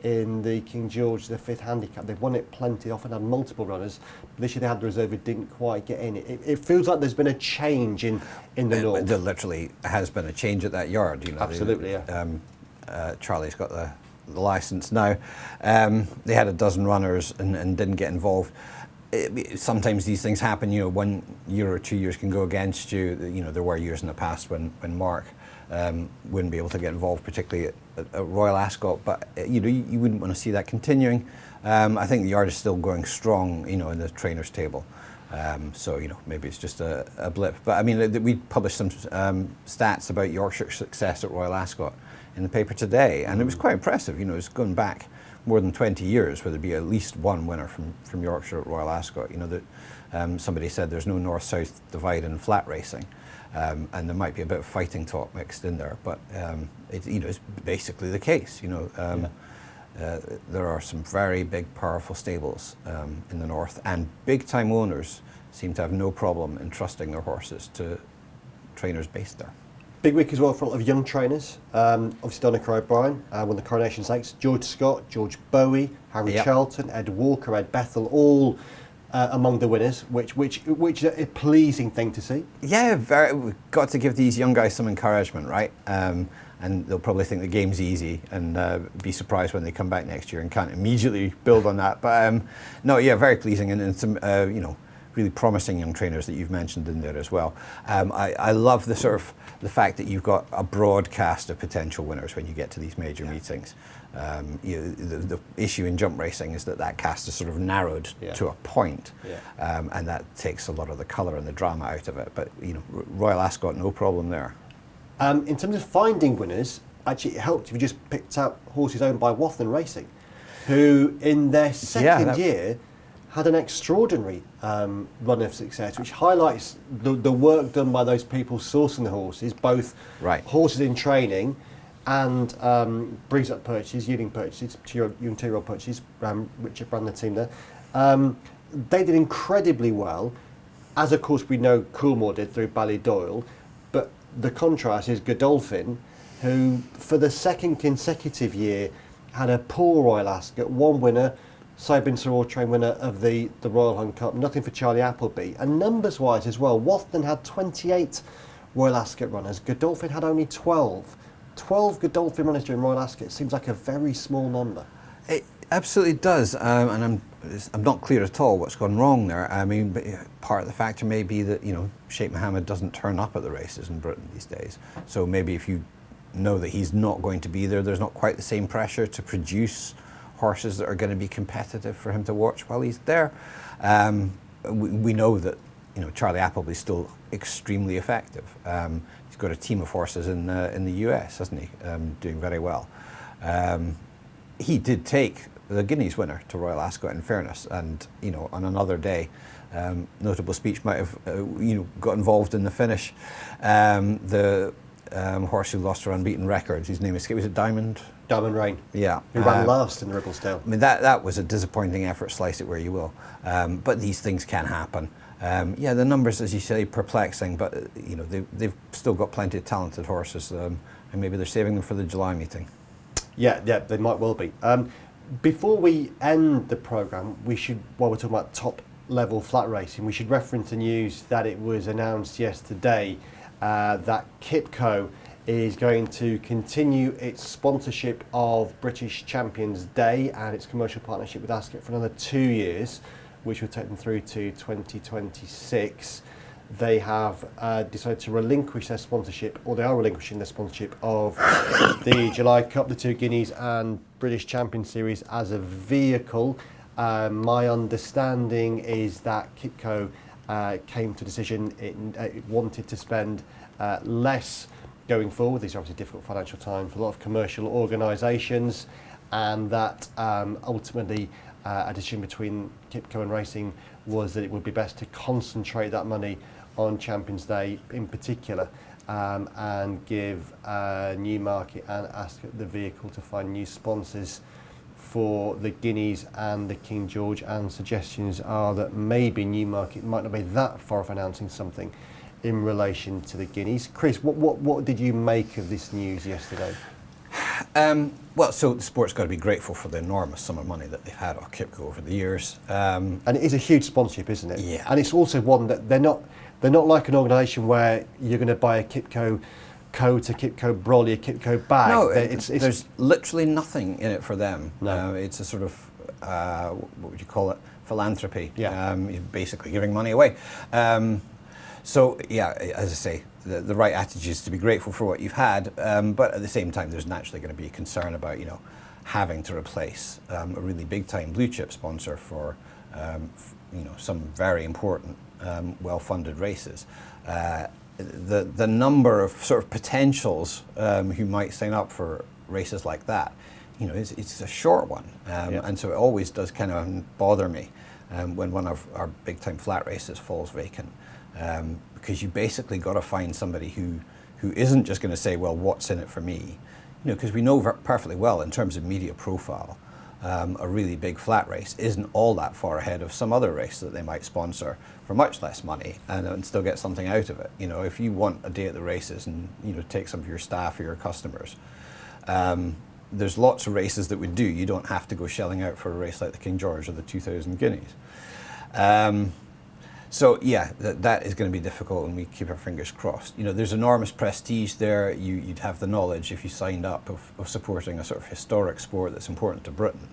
in the King George V handicap. They've won it plenty, often had multiple runners. But this year they had the reserve who didn't quite get in. It feels like there's been a change in the north. There literally has been a change at that yard. Absolutely, yeah. Charlie's got the licence now. They had a dozen runners and didn't get involved. Sometimes these things happen. 1 year or 2 years can go against you. There were years in the past when Mark wouldn't be able to get involved, particularly at Royal Ascot, but you wouldn't want to see that continuing. I think the yard is still going strong, in the trainers' table. So maybe it's just a blip. But I mean, we published some stats about Yorkshire's success at Royal Ascot in the paper today, and it was quite impressive. It's going back more than 20 years where there'd be at least one winner from Yorkshire at Royal Ascot. Somebody said there's no north-south divide in flat racing. And there might be a bit of fighting talk mixed in there, but it's basically the case. There are some very big, powerful stables in the north, and big-time owners seem to have no problem in trusting their horses to trainers based there. Big week as well for a lot of young trainers. Obviously, Donna O'Brien won the Coronation Stakes. George Scott, George Bowie, Harry Charlton, Ed Walker, Ed Bethel, all among the winners, which is a pleasing thing to see. Yeah, we've got to give these young guys some encouragement, right? And they'll probably think the game's easy and be surprised when they come back next year and can't immediately build on that. But very pleasing, and some really promising young trainers that you've mentioned in there as well. I love the fact that you've got a broad cast of potential winners when you get to these major meetings. The issue in jump racing is that cast is sort of narrowed to a point, and that takes a lot of the colour and the drama out of it. But Royal Ascot, no problem there. In terms of finding winners, actually it helped if you just picked out horses owned by Wathen Racing, who in their second year had an extraordinary run of success, which highlights the work done by those people sourcing the horses, both horses in training and breeze up purchases, yearling purchases, two-year-old purchases. Richard ran the team there. They did incredibly well, as of course we know Coolmore did through Ballydoyle. But the contrast is Godolphin, who for the second consecutive year had a poor Royal Ascot, one winner, Sabin Sir Train winner of the Royal Hunt Cup, nothing for Charlie Appleby. And numbers wise as well, Wathen had 28 Royal Ascot runners, Godolphin had only 12. 12 Godolphin runners during Royal Ascot seems like a very small number. It absolutely does, and I'm not clear at all what's gone wrong there. I mean, but part of the factor may be that, Sheikh Mohammed doesn't turn up at the races in Britain these days. So maybe if you know that he's not going to be there, there's not quite the same pressure to produce horses that are going to be competitive for him to watch while he's there. We know that Charlie Appleby's still extremely effective. He's got a team of horses in the US, hasn't he? Doing very well. He did take the Guineas winner to Royal Ascot, in fairness, and on another day, notable speech might have got involved in the finish. The horse who lost her unbeaten record, whose name escaped, was it Diamond Rain. Yeah, who ran last in the Ribblesdale. I mean that was a disappointing effort. Slice it where you will, but these things can happen. The numbers, as you say, perplexing, but they've still got plenty of talented horses, and maybe they're saving them for the July meeting. Yeah, they might well be. Before we end the programme, we should, while we're talking about top level flat racing, we should reference the news that it was announced yesterday that Qipco is going to continue its sponsorship of British Champions Day and its commercial partnership with Ascot for another 2 years, which will take them through to 2026. They have decided to relinquish their sponsorship, or they are relinquishing their sponsorship of the July Cup, the 2 Guineas and British Champion Series as a vehicle. My understanding is that Qipco came to a decision it wanted to spend less going forward. These are obviously difficult financial times for a lot of commercial organisations, and that ultimately a decision between Qipco and Racing was that it would be best to concentrate that money on Champions Day in particular, and give Newmarket and Ascot the vehicle to find new sponsors for the Guineas and the King George. And suggestions are that maybe Newmarket might not be that far off announcing something in relation to the Guineas. Chris, what did you make of this news yesterday? Well, so the sport's got to be grateful for the enormous sum of money that they've had off Qipco over the years. And it is a huge sponsorship, isn't it? Yeah. And it's also one that they're not like an organisation where you're going to buy a Qipco coat, a Qipco brolly, a Qipco bag. No, there's literally nothing in it for them. No. It's a sort of, what would you call it, philanthropy. Yeah. You're basically giving money away. So, yeah, as I say, the right attitude is to be grateful for what you've had, but at the same time, there's naturally going to be a concern about, having to replace a really big-time blue-chip sponsor for, some very important, well-funded races. The number of sort of potentials who might sign up for races like that, it's a short one, and so it always does kind of bother me when one of our big-time flat races falls vacant. Because you basically got to find somebody who isn't just going to say, well, what's in it for me? Because we know perfectly well in terms of media profile, a really big flat race isn't all that far ahead of some other race that they might sponsor for much less money and still get something out of it. If you want a day at the races and take some of your staff or your customers, there's lots of races that would do. You don't have to go shelling out for a race like the King George or the 2000 Guineas. So yeah, that is going to be difficult, and we keep our fingers crossed. There's enormous prestige there. You'd have the knowledge if you signed up of supporting a sort of historic sport that's important to Britain.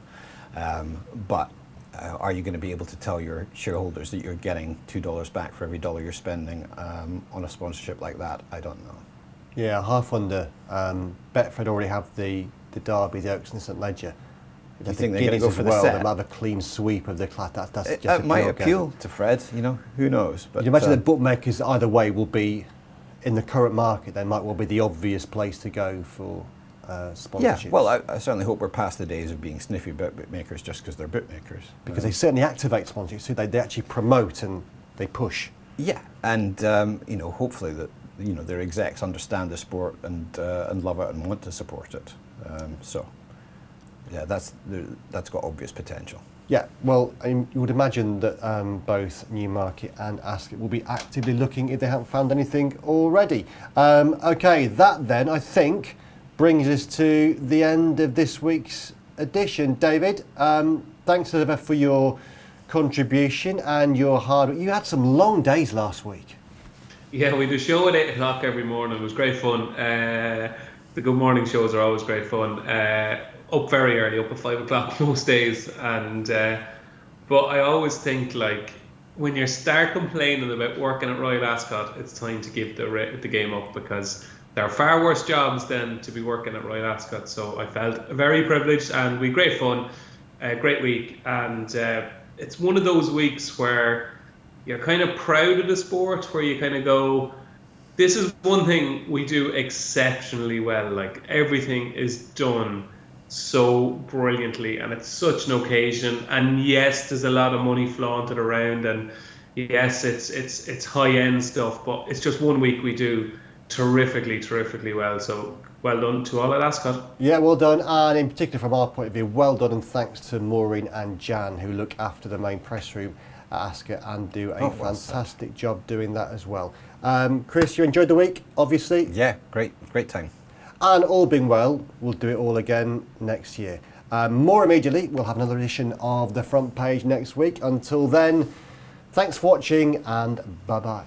But are you going to be able to tell your shareholders that you're getting $2 back for every dollar you're spending on a sponsorship like that? I don't know. Yeah, I half wonder. Betfred already have the Derby, the Oaks and the St Ledger. Do you think they're going to go for the set? They'll have a clean sweep of the class. That's just it might appeal to Fred, who knows? But you imagine the bookmakers either way will be, in the current market, they might well be the obvious place to go for sponsorships. Yeah, well, I certainly hope we're past the days of being sniffy bookmakers just because they're bookmakers. Because they certainly activate sponsorships, so they actually promote and they push. Yeah, and hopefully that their execs understand the sport and love it and want to support it. Yeah, that's got obvious potential. Yeah, well, you would imagine that both Newmarket and Ascot will be actively looking if they haven't found anything already. Okay, that then, I think, brings us to the end of this week's edition. David, thanks as ever for your contribution and your hard work. You had some long days last week. Yeah, we do a show at 8 o'clock every morning. It was great fun. The good morning shows are always great fun. Up very early, up at 5 o'clock most days, and but I always think, like, when you start complaining about working at Royal Ascot, it's time to give the game up, because there are far worse jobs than to be working at Royal Ascot. So I felt very privileged, and we had great fun, great week, and it's one of those weeks where you're kind of proud of the sport, where you kind of go, this is one thing we do exceptionally well. Like, everything is done so brilliantly, and it's such an occasion. And yes, there's a lot of money flaunted around, and yes, it's high end stuff, but it's just one week we do terrifically well. So well done to all at Ascot. Yeah, well done, and in particular from our point of view, well done, and thanks to Maureen and Jan, who look after the main press room at Ascot and do a fantastic job doing that as well. Chris, you enjoyed the week, obviously? Yeah, great time. And all being well, we'll do it all again next year. More immediately, we'll have another edition of The Front Page next week. Until then, thanks for watching, and bye-bye.